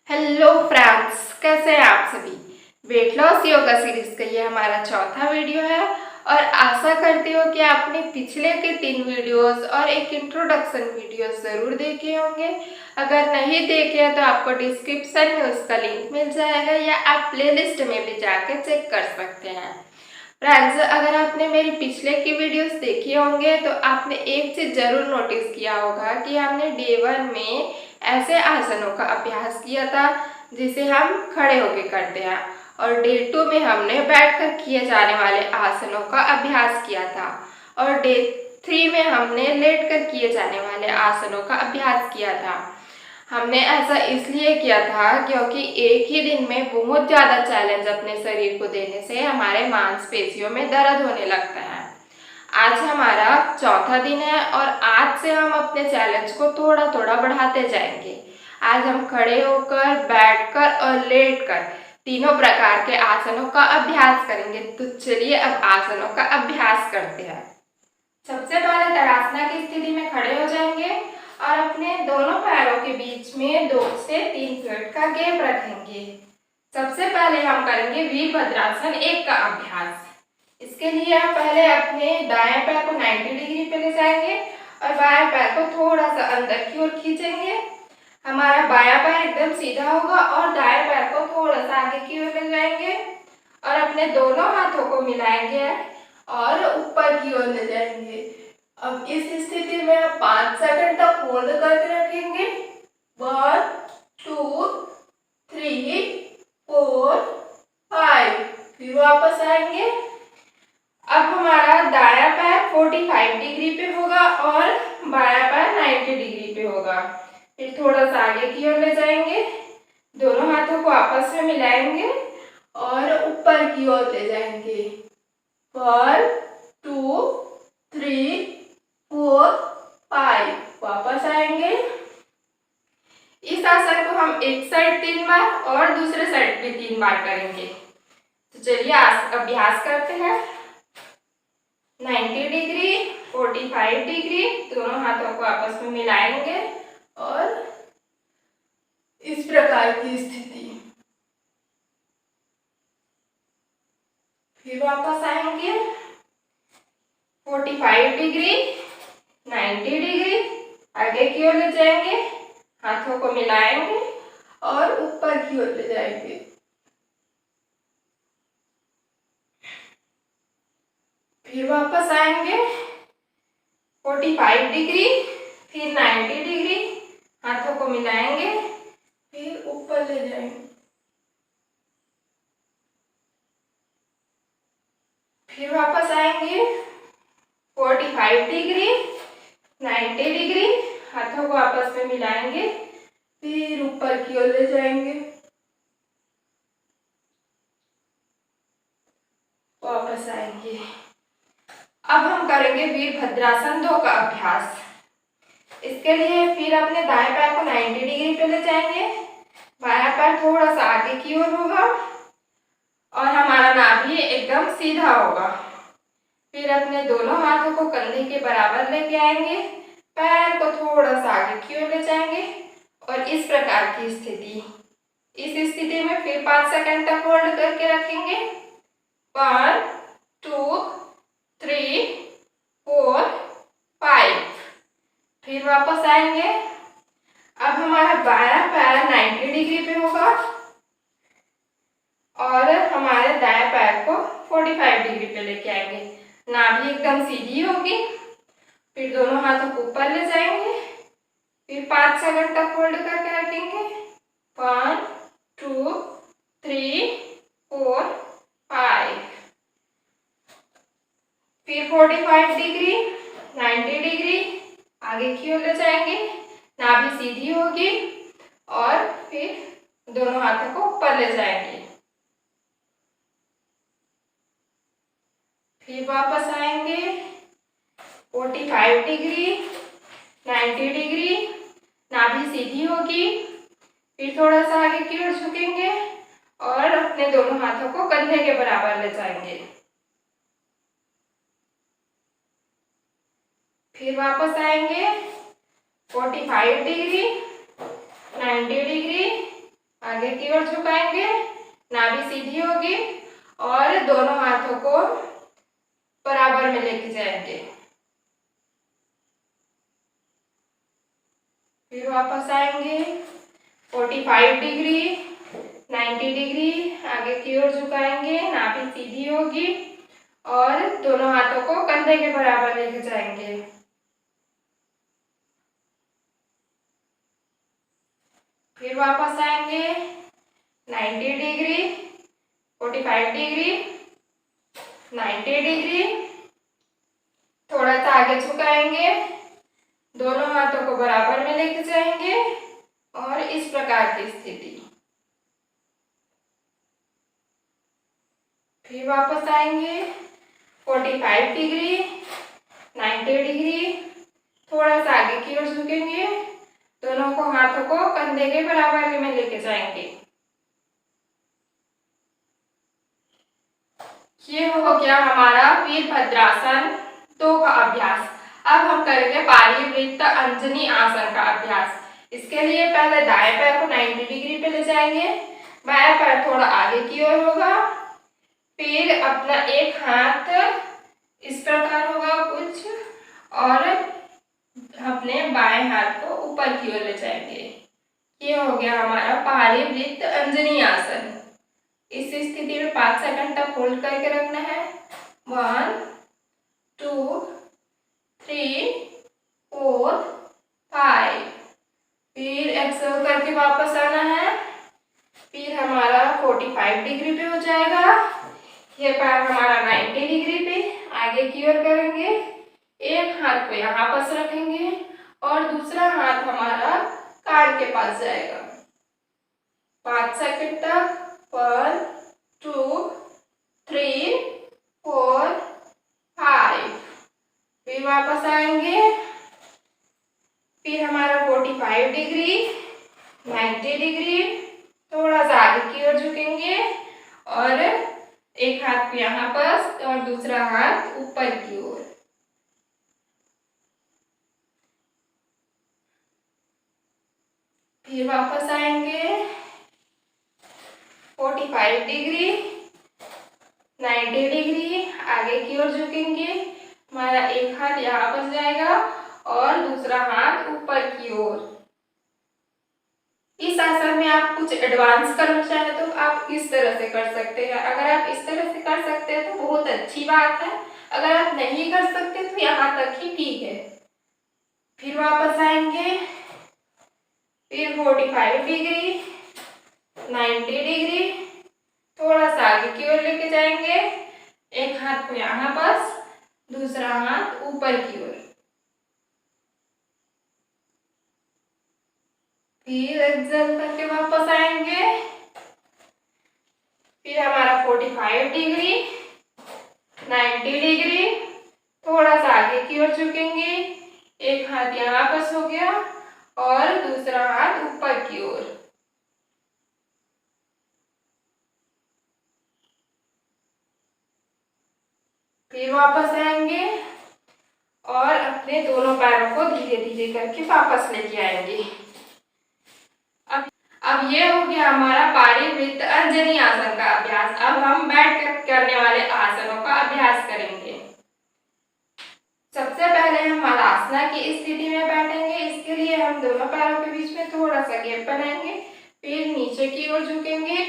Hello friends, कैसे हैं आप सभी। वेट लॉस योगा सीरीज का ये हमारा चौथा वीडियो है और आशा करती हूँ कि आपने पिछले के 3 वीडियोस और एक इंट्रोडक्शन वीडियो ज़रूर देखे होंगे। अगर नहीं देखे हैं तो आपको डिस्क्रिप्शन में उसका लिंक मिल जाएगा या आप प्लेलिस्ट में भी जाकर चेक कर सकते हैं। फ्रेंड्स, अगर आपने मेरी पिछले की वीडियोस देखी होंगे तो आपने एक चीज़ ज़रूर नोटिस किया होगा कि हमने डे 1 में ऐसे आसनों का अभ्यास किया था जिसे हम खड़े होकर करते हैं और डे 2 में हमने बैठकर किए जाने वाले आसनों का अभ्यास किया था और डे 3 में हमने लेटकर किए जाने वाले आसनों का अभ्यास किया था। हमने ऐसा इसलिए किया था क्योंकि एक ही दिन में बहुत ज़्यादा चैलेंज अपने शरीर को देने से हमारे मांसपेशियों में दर्द होने लगता है। आज हमारा चौथा दिन है और आज से हम अपने चैलेंज को थोड़ा थोड़ा बढ़ाते जाएंगे। आज हम खड़े होकर, बैठकर और लेटकर तीनों प्रकार के आसनों का अभ्यास करेंगे। तो चलिए अब आसनों का अभ्यास करते हैं। सबसे पहले तड़ासना की स्थिति में खड़े हो जाएंगे और अपने दोनों पैरों के बीच में 2 से 3 फीट का गैप रखेंगे। सबसे पहले हम करेंगे वीरभद्रासन 1 का अभ्यास। इसके लिए हम पहले अपने दाएं पैर को 90 डिग्री पे ले जाएंगे और बाएं पैर को थोड़ा सा अंदर की ओर खींचेंगे। हमारा बायां पैर एकदम सीधा होगा और दाएं पैर को थोड़ा सा आगे की ओर ले जाएंगे और अपने दोनों हाथों को मिलाएंगे और ऊपर की ओर ले जाएंगे। अब इस स्थिति में आप 5 सेकंड तक होल्ड करके रखेंगे। 1 2 3 4 5। फिर वापस आएंगे। अब हमारा दायां पैर 45 डिग्री पे होगा और बायां पैर 90 डिग्री पे होगा। फिर थोड़ा सा आगे की ओर ले जाएंगे, दोनों हाथों को आपस में मिलाएंगे और ऊपर की ओर ले जाएंगे। 1 2 3 4 5। वापस आएंगे। इस आसन को हम एक साइड 3 बार और दूसरे साइड भी 3 बार करेंगे। तो चलिए अभ्यास करते हैं। 90 डिग्री, 45 डिग्री, दोनों हाथों को आपस में मिलाएंगे और इस प्रकार की स्थिति। फिर वापस आएंगे। 45 डिग्री, 90 डिग्री, आगे की ओर ले जाएंगे, हाथों को मिलाएंगे और ऊपर की ओर ले जाएंगे। फिर वापस आएंगे। 45 डिग्री, फिर 90 डिग्री, हाथों को मिलाएंगे, फिर ऊपर ले जाएंगे। फिर वापस आएंगे। 45 डिग्री, 90 डिग्री, हाथों को आपस में मिलाएंगे, फिर ऊपर की ओर ले जाएंगे। वापस आएंगे। अब हम करेंगे वीरभद्रासन 2 का अभ्यास। इसके लिए फिर अपने दाएं पैर को 90 डिग्री पे ले जाएंगे, बायां पैर थोड़ा सा आगे की ओर होगा और हमारा नाभि एकदम सीधा होगा। फिर अपने दोनों हाथों को कंधे के बराबर लेके आएंगे, पैर को थोड़ा सा आगे की ओर ले जाएंगे और इस प्रकार की स्थिति। इस स्थिति में फिर 5 सेकंड तक होल्ड करके रखेंगे। 1 2 3 4 5। फिर वापस आएंगे। अब हमारा बायां पैर 90 डिग्री पे होगा और हमारे दाएं पैर को 45 डिग्री पे लेके आएंगे। नाभि एकदम सीधी होगी। फिर दोनों हाथों को ऊपर ले जाएंगे। फिर 5 सेकंड तक होल्ड करके रखेंगे। 1 2 3 4 5। फिर 45 डिग्री, 90 डिग्री, आगे की ओर ले जाएंगे, नाभि सीधी होगी और फिर दोनों हाथों को ऊपर ले जाएंगे। फिर वापस आएंगे। 45 डिग्री, 90 डिग्री, नाभि सीधी होगी। फिर थोड़ा सा आगे की ओर झुकेंगे और अपने दोनों हाथों को कंधे के बराबर ले जाएंगे। फिर वापस आएंगे। 45 डिग्री, 90 डिग्री, आगे की ओर झुकाएंगे, नाभि सीधी होगी और दोनों हाथों को बराबर में लेके जाएंगे। फिर वापस आएंगे 45 डिग्री, 90 डिग्री, आगे की ओर झुकाएंगे, नाभि सीधी होगी और दोनों हाथों को कंधे के बराबर लेके जाएंगे। फिर वापस आएंगे 90 डिग्री, 45 डिग्री, 90 डिग्री, थोड़ा सा आगे झुकाएंगे, दोनों हाथों को बराबर में लेके जाएंगे और इस प्रकार की स्थिति। फिर वापस आएंगे 45 डिग्री, 90 डिग्री, थोड़ा सा आगे की ओर झुकेंगे, दोनों को हाथों को कंधे के बराबर में लेके जाएंगे। ये हो गया हमारा वीरभद्रासन 2 का अभ्यास। अब हम करेंगे पारिवृत्त अंजनी आसन का अभ्यास। इसके लिए पहले दाएं पैर को 90 डिग्री पे ले जाएंगे, बायां पैर थोड़ा आगे की ओर होगा, फिर अपना एक हाथ इस प्रकार होगा कुछ और अपने बाएं हाथ को ऊपर की ओर ले जाएंगे। ये हो गया हमारा पारिवृत्त अंजनी आसन। इस स्थिति में 5 सेकंड तक होल्ड करके रखना है। 1 2 3 4 5। फिर एक्सेल करके वापस आना है। फिर हमारा 45 डिग्री पे हो जाएगा। ये पैर हमारा 90 डिग्री पे आगे की ओर करेंगे, एक हाथ को यहाँ पास रखेंगे और दूसरा हाथ हमारा कान के पास जाएगा। 5 सेकंड तक 1 2 3 4 5। फिर वापस आएंगे। फिर हमारा 45 डिग्री, 90 डिग्री, थोड़ा सा आगे की ओर झुकेंगे और एक हाथ को यहाँ पर और दूसरा हाथ ऊपर की ओर। फिर वापस आएंगे 45 डिग्री, 90 डिग्री, आगे की ओर झुकेंगे, हमारा एक हाथ यहाँ पर जाएगा और दूसरा हाथ ऊपर की ओर। इस आसन में आप कुछ एडवांस करना चाहे तो आप इस तरह से कर सकते हैं। अगर आप इस तरह से कर सकते हैं तो बहुत अच्छी बात है, अगर आप नहीं कर सकते तो यहाँ तक ही ठीक है। फिर वापस आएंगे, फिर 45 डिग्री, 90 डिग्री, थोड़ा सा आगे की ओर लेके जाएंगे, एक हाथ को यहाँ बस, दूसरा हाथ ऊपर की ओर। फिर एक्सेल करके वापस आएंगे। फिर हमारा 45 डिग्री, 90 डिग्री, थोड़ा सा आगे की ओर झुकेंगे, एक हाथ यहाँ बस हो गया और दूसरा हाथ ऊपर की ओर। फिर वापस आएंगे और अपने दोनों पैरों को धीरे धीरे करके वापस लेके आएंगे। अब ये हो गया हमारा पारिवृत्त अंजनी आसन का अभ्यास। अब हम बैठ कर करने वाले आसनों का अभ्यास करेंगे। सबसे पहले हम मलासना की स्थिति में बैठेंगे। इसके लिए हम दोनों पैरों के बीच में थोड़ा सा गैप बनाएंगे, फिर नीचे की ओर झुकेंगे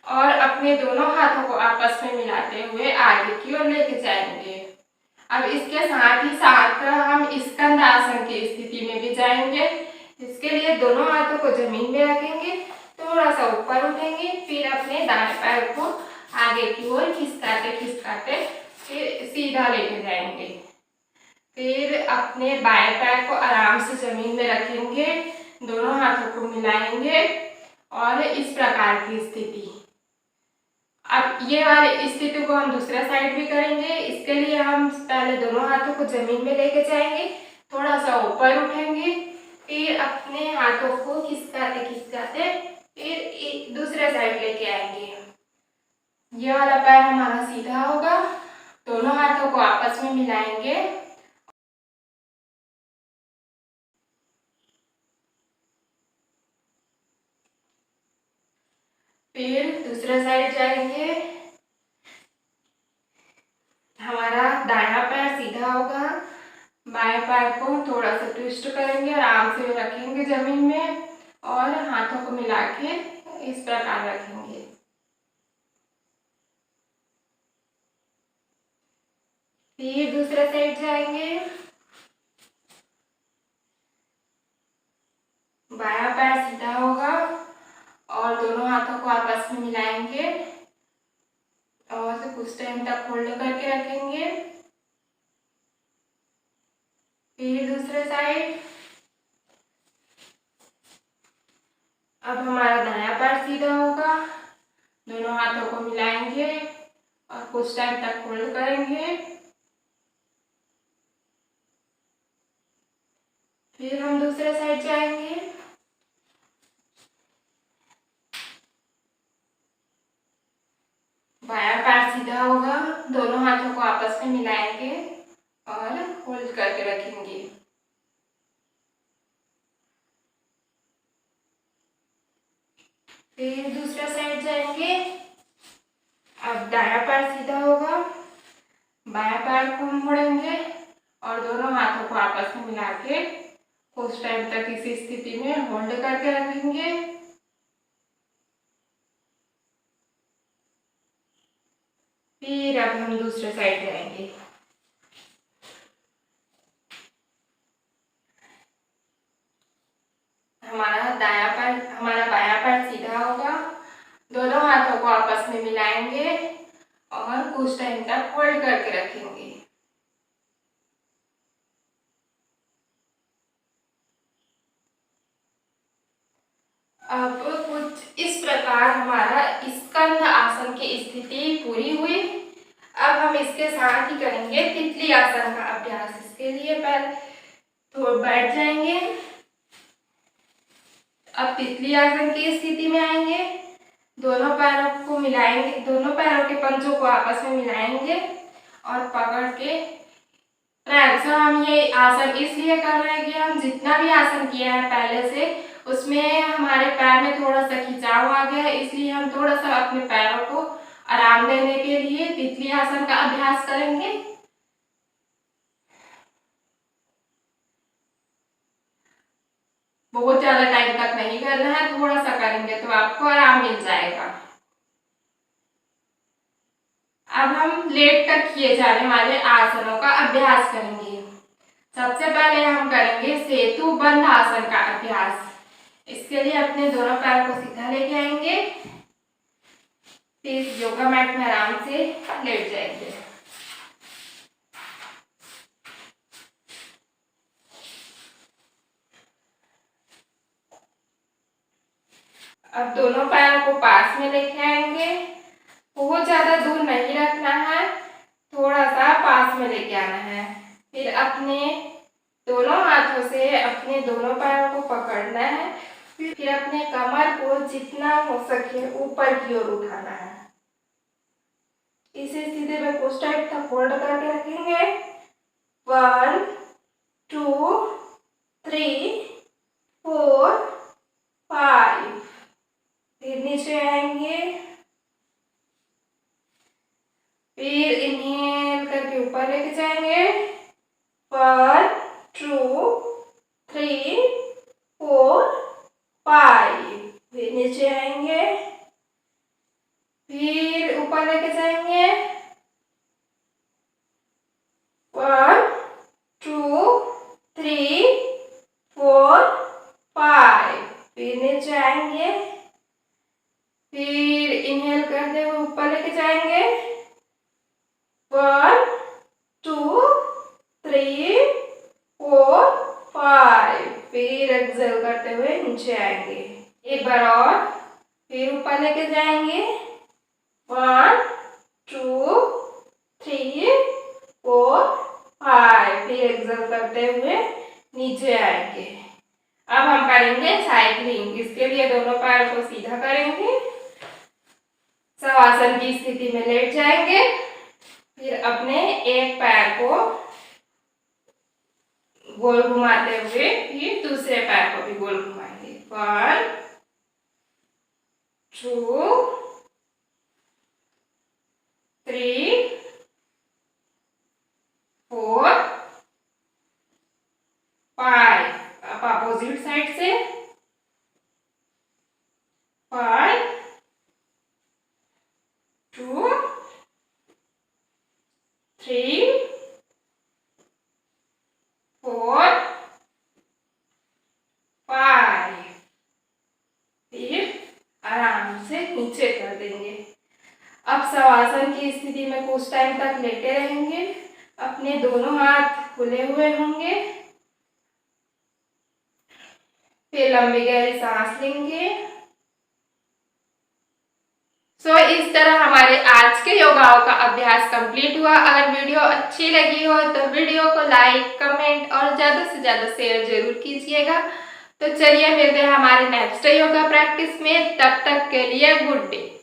और अपने दोनों हाथों को आपस में मिलाते हुए आगे की ओर लेके जाएंगे। अब इसके साथ ही साथ हम स्कंद आसन की स्थिति में भी जाएंगे। इसके लिए दोनों हाथों को जमीन में रखेंगे, थोड़ा सा ऊपर उठेंगे, फिर अपने दाएं पैर को आगे की ओर खिसकाते खिसकाते फिर सीधा लेके जाएंगे। फिर अपने बाएं पैर को आराम से जमीन में रखेंगे, दोनों हाथों को मिलाएंगे और इस प्रकार की स्थिति। अब ये वाली स्थिति को हम दूसरा साइड भी करेंगे। इसके लिए हम पहले दोनों हाथों को जमीन में लेके जाएंगे, थोड़ा सा ऊपर उठेंगे, फिर अपने हाथों को खिसकाते खिसकाते फिर दूसरे साइड लेके आएंगे। ये वाला पैर हमारा सीधा होगा, दोनों हाथों को आपस में मिलाएंगे दूसरे साइड जाएंगे। हमारा दायां पैर सीधा होगा, बाएं पैर को थोड़ा सा ट्विस्ट करेंगे, आराम से रखेंगे जमीन में और हाथों को मिला के इस प्रकार रखेंगे। फिर दूसरे साइड जाएंगे। बायां पैर सीधा होगा और दोनों हाथों को आपस में मिलाएंगे और कुछ टाइम तक होल्ड करके रखेंगे। फिर दूसरे साइड। अब हमारा दायां पैर सीधा होगा, दोनों हाथों को मिलाएंगे और कुछ टाइम तक होल्ड करेंगे। फिर हम दूसरे साइड जाएंगे। बायां पैर सीधा होगा, दोनों हाथों को आपस में मिलाएंगे और होल्ड करके रखेंगे। फिर दूसरा साइड जाएंगे। अब दायां पैर सीधा होगा, बायां पैर को मोड़ेंगे और दोनों हाथों को आपस में मिला के कुछ टाइम तक इसी स्थिति में होल्ड करके रखेंगे। फिर अब हम दूसरे साइड जाएंगे। हमारा बायां पैर सीधा होगा, दोनों हाथों को आपस में मिलाएंगे और कुछ टाइम तक होल्ड करके रखेंगे। अब कुछ इस प्रकार हमारा स्कंद आसन की स्थिति पूरी हुई। अब हम इसके साथ ही करेंगे तितली आसन का अभ्यास। इसके लिए पहले तो बैठ जाएंगे। अब तितली आसन की स्थिति में आएंगे, दोनों पैरों को मिलाएंगे, दोनों पैरों के पंजों को आपस में मिलाएंगे और पकड़ के सर हम ये आसन इसलिए कर रहे हैं कि हम जितना भी आसन किया है पहले से उसमें हमारे पैर में थोड़ा सा खिंचाव आ गया है, इसलिए हम थोड़ा सा अपने पैरों को आराम देने के लिए तितली आसन का अभ्यास करेंगे। बहुत ज्यादा टाइम तक नहीं करना है, थोड़ा सा करेंगे तो आपको आराम मिल जाएगा। अब हम लेट कर किए जाने वाले आसनों का अभ्यास करेंगे। सबसे पहले हम करेंगे सेतु बंध आसन का अभ्यास। इसके लिए अपने दोनों पैर को सीधा लेके आएंगे, फिर योगा मैट में आराम से लेट जाएंगे। अब दोनों पैरों को पास में लेके आएंगे, बहुत ज्यादा दूर नहीं रखना है, थोड़ा सा पास में लेके आना है। फिर अपने दोनों हाथों से अपने दोनों पैरों को पकड़ना है, फिर अपने कमर को जितना हो सके ऊपर की ओर उठाना है। इस स्थिति में कुछ टाइम तक होल्ड करके रखेंगे। 1 2 3 4 5। फिर नीचे आएंगे, फिर इनहेल करके ऊपर लेके जाएंगे। 1 2 3 4 5। फिर नीचे आएंगे, फिर ऊपर लेके जाएंगे। 1 2 3 4 5। फिर नीचे आएंगे, फिर इनहेल करते हुए ऊपर लेके जाएंगे। 1 2 3 4 5। फिर एक्सहेल करते हुए नीचे आएंगे। एक बार और, फिर ऊपर लेके जाएंगे। 1 2 3 4 5। फिर एक्सहेल करते हुए नीचे आएंगे। अब हम करेंगे साइक्लिंग। इसके लिए दोनों पैर को सीधा करेंगे, शवासन की स्थिति में लेट जाएंगे, फिर अपने एक पैर को गोल घुमाते हुए फिर दूसरे पैर को भी गोल घुमाएंगे। 1 2 5 2 3 4 5। फिर आराम से नीचे कर देंगे। अब शवासन की स्थिति में कुछ टाइम तक लेटे रहेंगे। अपने दोनों हाथ खुले हुए होंगे। फिर लंबी गहरी सांस लेंगे। इस तरह हमारे आज के योगाओं का अभ्यास कंप्लीट हुआ। अगर वीडियो अच्छी लगी हो तो वीडियो को लाइक, कमेंट और ज़्यादा से ज़्यादा शेयर जरूर कीजिएगा। तो चलिए मिलते हैं हमारे नेक्स्ट योगा प्रैक्टिस में। तब तक के लिए गुड डे।